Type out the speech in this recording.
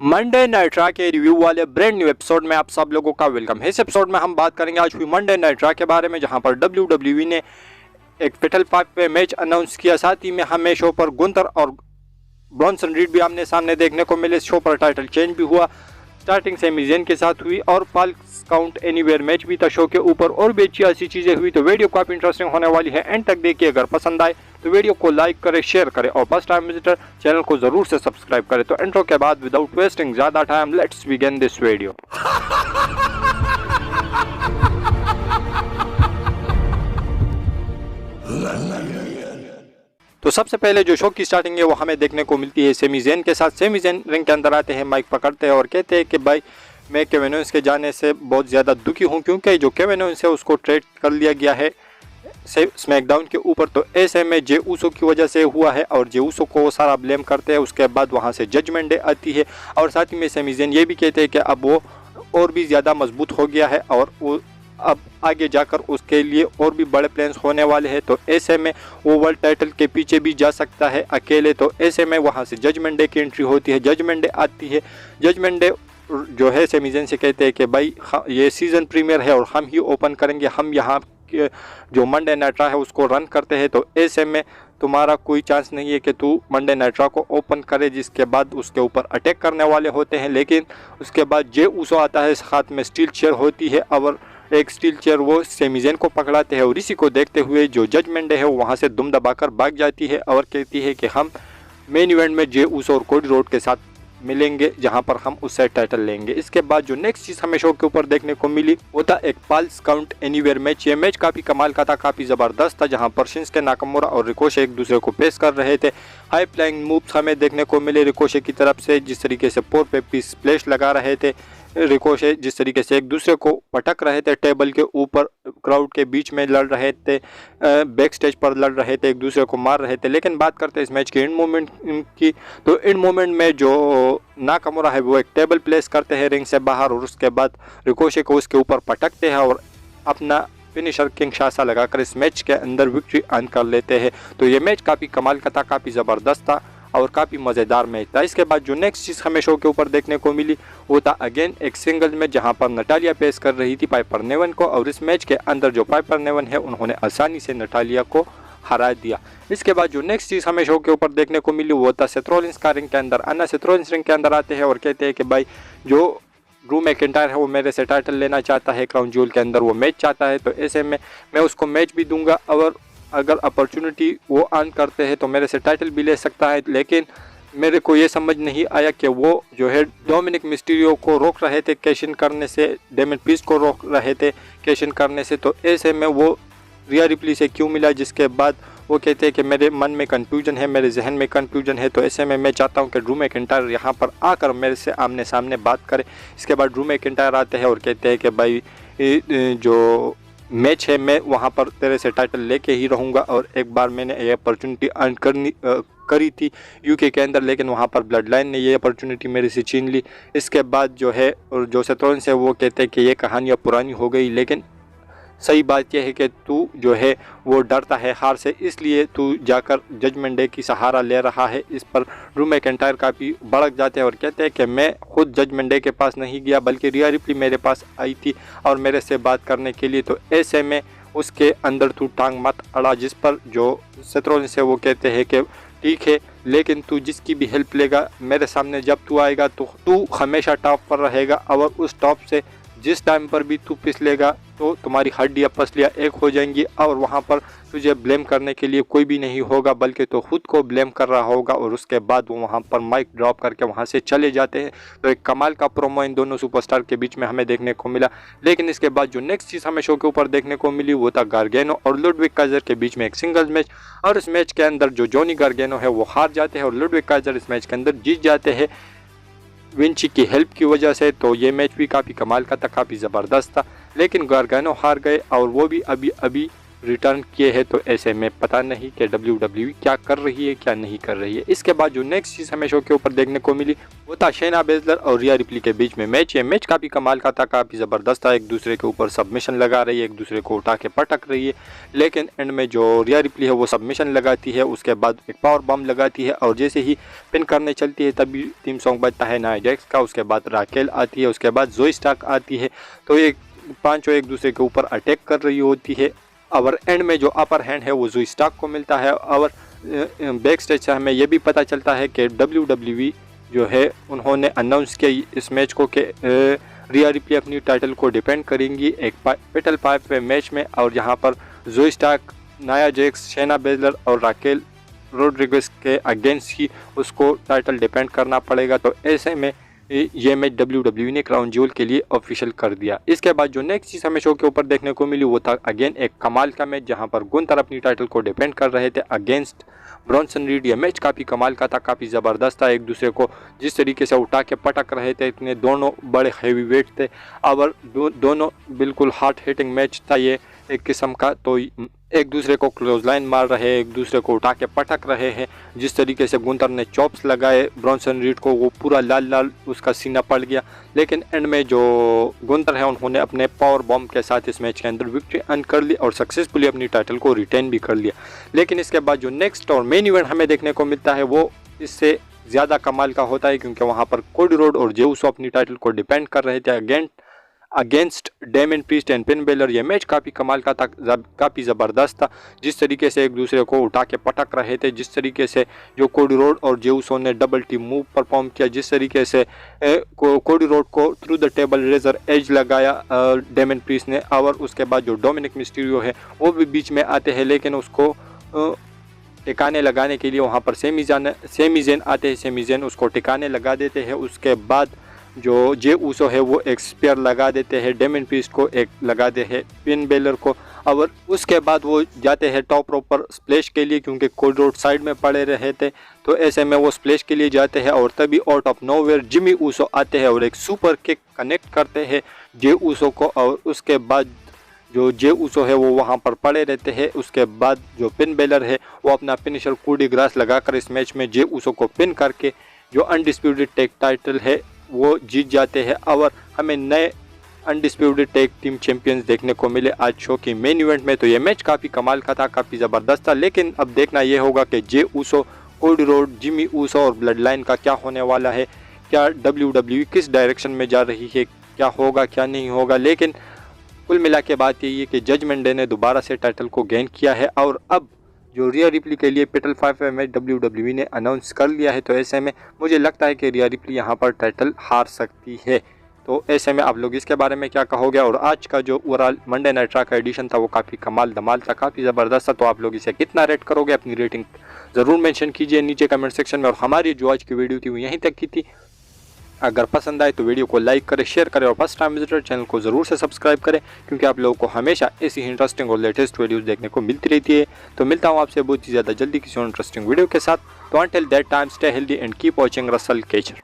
Monday night raw के review वाले brand new episode में आप सब लोगों का वेलकम है। इस एपिसोड में हम बात करेंगे आज हुई मंडे नाइट रॉ के बारे में, जहां पर WWE ने एक फेटल 5 पे मैच अनाउंस किया। साथ ही में हमें शो पर गुंथर और ब्रॉन्सन रीड भी आमने सामने देखने को मिले। शो पर टाइटल चेंज भी हुआ, स्टार्टिंग सेमी ज़ेन के साथ हुई और फाल्स काउंट एनीवेयर मैच भी था शो के ऊपर, और भी अच्छी ऐसी चीज़ें हुई। तो वीडियो काफ़ी इंटरेस्टिंग होने वाली है, एंड तक देखिए। अगर पसंद आए तो वीडियो को लाइक करें, शेयर करें और फर्स्ट टाइम विजिटर चैनल को जरूर से सब्सक्राइब करें। तो इंट्रो के बाद विदाउट वेस्टिंग ज़्यादा time let's begin this video. तो सबसे पहले जो शो की स्टार्टिंग है वो हमें देखने को मिलती है सेमी ज़ेन के साथ। सेमी ज़ेन रिंग के अंदर आते हैं, माइक पकड़ते हैं और कहते हैं कि भाई मैं केविन ओवेंस के जाने से बहुत ज़्यादा दुखी हूँ, क्योंकि जो केविन ओवेंस है उसको ट्रेड कर लिया गया है स्मैकडाउन के ऊपर। तो ऐसे में जे ऊसो की वजह से हुआ है और जे ऊसो को वो सारा ब्लेम करते हैं। उसके बाद वहाँ से जजमेंट डे आती है और साथ ही में सेमी ज़ेन ये भी कहते हैं कि अब वो और भी ज़्यादा मजबूत हो गया है और वो अब आगे जाकर उसके लिए और भी बड़े प्लान्स होने वाले हैं। तो ऐसे में वो वर्ल्ड टाइटल के पीछे भी जा सकता है अकेले। तो ऐसे में वहाँ से जजमेंट डे की एंट्री होती है, जजमेंट डे आती है। जजमेंट डे जो है सेमी ज़ेन से कहते हैं कि भाई ये सीज़न प्रीमियर है और हम ही ओपन करेंगे, हम यहाँ जो मंडे नाइट रॉ है उसको रन करते हैं। तो ऐसे में तुम्हारा कोई चांस नहीं है कि तू मंडे नाइट रॉ को ओपन करे। जिसके बाद उसके ऊपर अटैक करने वाले होते हैं, लेकिन उसके बाद जे ऊसो आता है, हाथ में स्टील चेयर होती है और एक स्टील चेयर वो सेमी ज़ेन को पकड़ाते हैं और इसी को देखते हुए जो जजमेंट डे है वो वहाँ से दुम दबाकर भाग जाती है और कहती है कि हम मेन इवेंट में जे ऊसो और कोडी रोड के साथ मिलेंगे, जहां पर हम उससे टाइटल लेंगे। इसके बाद जो नेक्स्ट चीज़ हमें शो के ऊपर देखने को मिली वो था एक फाल्स काउंट एनीवेयर मैच। ये मैच काफ़ी कमाल का था, काफ़ी ज़बरदस्त था, जहां पर शिंसुके नाकामुरा और रिकोशे एक दूसरे को पेश कर रहे थे। हाई फ्लाइंग मूव्स हमें देखने को मिले रिकोशे की तरफ से, जिस तरीके से 4 पे पीस स्प्लैश लगा रहे थे रिकोशे, जिस तरीके से एक दूसरे को पटक रहे थे, टेबल के ऊपर क्राउड के बीच में लड़ रहे थे, बैक स्टेज पर लड़ रहे थे, एक दूसरे को मार रहे थे। लेकिन बात करते हैं इस मैच के एंड मोमेंट की, तो एंड मोमेंट में जो नाकामुरा है वो एक टेबल प्लेस करते हैं रिंग से बाहर और उसके बाद रिकोशे को उसके ऊपर पटकते हैं और अपना फिनिशर किंग शासा लगाकर इस मैच के अंदर विक्ट्री अर्न कर लेते हैं। तो ये मैच काफ़ी कमाल का था, काफ़ी ज़बरदस्त था और काफ़ी मज़ेदार मैच था। इसके बाद जो नेक्स्ट चीज़ हमें शो के ऊपर देखने को मिली वो था अगेन एक सिंगल्स में, जहां पर नटालिया पेश कर रही थी पाइपर नेवन को और इस मैच के अंदर जो पाइपर नेवन है उन्होंने आसानी से नटालिया को हरा दिया। इसके बाद जो नेक्स्ट चीज़ हमें शो के ऊपर देखने को मिली वो था सेथ रॉलिंस का रिंग के अंदर आना। सेथ रॉलिंस रिंग के अंदर आते हैं और कहते हैं कि भाई जो ड्रू मैकिंटायर है वो मेरे से टाइटल लेना चाहता है, क्राउन ज्यूल के अंदर वो मैच चाहता है। तो ऐसे में मैं उसको मैच भी दूंगा और अगर अपॉर्चुनिटी वो अर्न करते हैं तो मेरे से टाइटल भी ले सकता है। लेकिन मेरे को ये समझ नहीं आया कि वो जो है डोमिनिक मिस्टीरियो को रोक रहे थे कैश इन करने से, डेमिन पीस को रोक रहे थे कैश इन करने से। तो ऐसे में वो रिया रिप्ली से क्यों मिला, जिसके बाद वो कहते हैं कि मेरे मन में कन्फ्यूजन है, मेरे जहन में कन्फ्यूजन है। तो ऐसे में मैं चाहता हूं कि ड्रू मैकिंटायर यहाँ पर आकर मेरे से आमने सामने बात करे। इसके बाद ड्रू मैकिंटायर आते हैं और कहते हैं कि भाई जो मैच है मैं वहाँ पर तेरे से टाइटल लेके ही रहूँगा और एक बार मैंने ये अपॉर्चुनिटी अर्न करी थी यूके के अंदर, लेकिन वहाँ पर ब्लड लाइन ने ये अपॉर्चुनिटी मेरे से छीन ली। इसके बाद जो है और जो सेथ रॉलिंस है वो कहते हैं कि ये कहानियाँ पुरानी हो गई, लेकिन सही बात यह है कि तू जो है वो डरता है हार से, इसलिए तू जाकर जजमेंट डे की सहारा ले रहा है। इस पर ड्रू मैकिंटायर काफ़ी भड़क जाते हैं और कहते हैं कि मैं खुद जजमेंट डे के पास नहीं गया बल्कि रिया रिप्ली मेरे पास आई थी और मेरे से बात करने के लिए। तो ऐसे में उसके अंदर तू टांग मत अड़ा। जिस पर जो सेथ रॉलिंस है वो कहते हैं कि ठीक है, लेकिन तू जिसकी भी हेल्प लेगा मेरे सामने जब तू आएगा तो तू हमेशा टॉप पर रहेगा और उस टॉप से जिस टाइम पर भी तू फिसलेगा तो तुम्हारी हड्डियाँ पसलियाँ एक हो जाएंगी और वहाँ पर तुझे ब्लेम करने के लिए कोई भी नहीं होगा बल्कि तो खुद को ब्लेम कर रहा होगा। और उसके बाद वो वहाँ पर माइक ड्रॉप करके वहाँ से चले जाते हैं। तो एक कमाल का प्रोमो इन दोनों सुपरस्टार के बीच में हमें देखने को मिला। लेकिन इसके बाद जो नेक्स्ट चीज़ हमें शो के ऊपर देखने को मिली वो था गार्गेनो और लुडविग काइजर के बीच में एक सिंगल्स मैच, और इस मैच के अंदर जो जॉनी गार्गेनो है वो हार जाते हैं और लुडविग काइजर इस मैच के अंदर जीत जाते हैं विंची की हेल्प की वजह से। तो ये मैच भी काफ़ी कमाल का था, काफ़ी ज़बरदस्त था, लेकिन गार्गेनो हार गए और वो भी अभी रिटर्न किए हैं। तो ऐसे में पता नहीं कि WWE क्या कर रही है क्या नहीं कर रही है। इसके बाद जो नेक्स्ट चीज़ हमें शो के ऊपर देखने को मिली वो था शेना बेजलर और रिया रिप्ली के बीच में मैच। ये मैच काफ़ी कमाल का था, काफ़ी ज़बरदस्त था। एक दूसरे के ऊपर सबमिशन लगा रही है, एक दूसरे को उठा के पटक रही है, लेकिन एंड में जो रिया रिप्ली है वो सबमिशन लगाती है, उसके बाद एक पावर बम लगाती है और जैसे ही पिन करने चलती है तभी थीम सॉन्ग बजता है नाया जैक्स का। उसके बाद राकेल आती है, उसके बाद जोई स्टार्क आती है। तो ये पांचों एक दूसरे के ऊपर अटैक कर रही होती है और एंड में जो अपर हैंड है वो जोई स्टार्क को मिलता है। और बैक स्टेज से हमें यह भी पता चलता है कि WWE जो है उन्होंने अनाउंस किया इस मैच को कि रिया रिप्ली अपनी टाइटल को डिफेंड करेंगी एक पेटल 5 पे मैच में, और यहाँ पर Zoey Stark, Nia Jax, Shayna Baszler और राकेल रोड्रिगेज के अगेंस्ट ही उसको टाइटल डिफेंड करना पड़ेगा। तो ऐसे में ये मैच WWE ने क्राउन ज्वेल के लिए ऑफिशियल कर दिया। इसके बाद जो नेक्स्ट चीज़ हमें शो के ऊपर देखने को मिली वो था अगेन एक कमाल का मैच, जहां पर गुंथर अपनी टाइटल को डिफेंड कर रहे थे अगेंस्ट ब्रॉन्सन रीड। ये मैच काफ़ी कमाल का था, काफ़ी ज़बरदस्त था। एक दूसरे को जिस तरीके से उठा के पटक रहे थे, इतने दोनों बड़े हैवी वेट थे और दोनों बिल्कुल हार्ट हिटिंग मैच था ये एक किस्म का। तो एक दूसरे को क्लोज लाइन मार रहे हैं, एक दूसरे को उठा के पटक रहे हैं। जिस तरीके से गुंथर ने चॉप्स लगाए ब्रॉन्सन रीड को, वो पूरा लाल लाल उसका सीना पड़ गया, लेकिन एंड में जो गुंथर है उन्होंने अपने पावर बॉम्ब के साथ इस मैच के अंदर विक्ट्री अर्न कर ली और सक्सेसफुली अपनी टाइटल को रिटेन भी कर लिया। लेकिन इसके बाद जो नेक्स्ट और मेन इवेंट हमें देखने को मिलता है वो इससे ज़्यादा कमाल का होता है, क्योंकि वहाँ पर कोडी रोड और जे उसो अपनी टाइटल को डिफेंड कर रहे थे against Damien priest and fin baler. ये मैच काफ़ी कमाल का था, काफ़ी ज़बरदस्त था। जिस तरीके से एक दूसरे को उठा के पटक रहे थे, जिस तरीके से जो कोडी रोड और जे उसो ने डबल टीम मूव परफॉर्म किया, जिस तरीके से कोडी रोड को through the table razor edge लगाया डेमियन प्रीस्ट ने, और उसके बाद जो डोमिनिक मिस्टीरियो है वो भी बीच में आते हैं, लेकिन उसको टिकाने लगाने के लिए वहाँ पर सेमी ज़ेन आते हैं, सेमी ज़ेन उसको टिकाने लगा देते हैं। उसके बाद जो जे उसो है वो एक स्पेयर लगा देते हैं, डेमियन प्रीस्ट को एक लगा दे है फिन बेलर को, और उसके बाद वो जाते हैं टॉप रोप पर स्प्लैश के लिए, क्योंकि कोडी रोड साइड में पड़े रहे थे। तो ऐसे में वो स्प्लैश के लिए जाते हैं और तभी out of nowhere Jimmy Uso आते हैं और एक सुपर किक कनेक्ट करते हैं जे उसो को, और उसके बाद जो जे उसो है वो वहाँ पर पड़े रहते हैं। उसके बाद जो फिन बेलर है वो अपना फिनिशर कूडी ग्रास लगाकर इस मैच में जे उसो को पिन करके जो अनडिस्प्यूटेड टैग टाइटल है वो जीत जाते हैं, और हमें नए अनडिस्प्यूटेड टैग टीम चैंपियंस देखने को मिले आज शो की मेन इवेंट में। तो ये मैच काफ़ी कमाल का था, काफ़ी ज़बरदस्त था। लेकिन अब देखना ये होगा कि जे उसो, कोडी रोड, जिमी उसो और ब्लड लाइन का क्या होने वाला है, क्या WWE किस डायरेक्शन में जा रही है, क्या होगा क्या नहीं होगा। लेकिन कुल मिला के बात यही है कि जजमेंट डे ने दोबारा से टाइटल को गेन किया है, और अब जो रिया रिप्ली के लिए पेटल 5 मैच WWE ने अनाउंस कर लिया है। तो ऐसे में मुझे लगता है कि रिया रिप्ली यहाँ पर टाइटल हार सकती है। तो ऐसे में आप लोग इसके बारे में क्या कहोगे। और आज का जो ओवरऑल मंडे नाइट रॉ का एडिशन था वो काफ़ी कमाल धमाल था, काफ़ी ज़बरदस्त था। तो आप लोग इसे कितना रेट करोगे, अपनी रेटिंग ज़रूर मेंशन कीजिए नीचे कमेंट सेक्शन में। और हमारी जो आज की वीडियो थी वो यहीं तक की थी। अगर पसंद आए तो वीडियो को लाइक करें, शेयर करें और फर्स्ट टाइम विजिटर चैनल को ज़रूर से सब्सक्राइब करें, क्योंकि आप लोगों को हमेशा ऐसी इंटरेस्टिंग और लेटेस्ट वीडियोस देखने को मिलती रहती है। तो मिलता हूँ आपसे बहुत ही ज़्यादा जल्दी किसी और इंटरेस्टिंग वीडियो के साथ। तो until that time stay healthy and keep watching Russell catcher.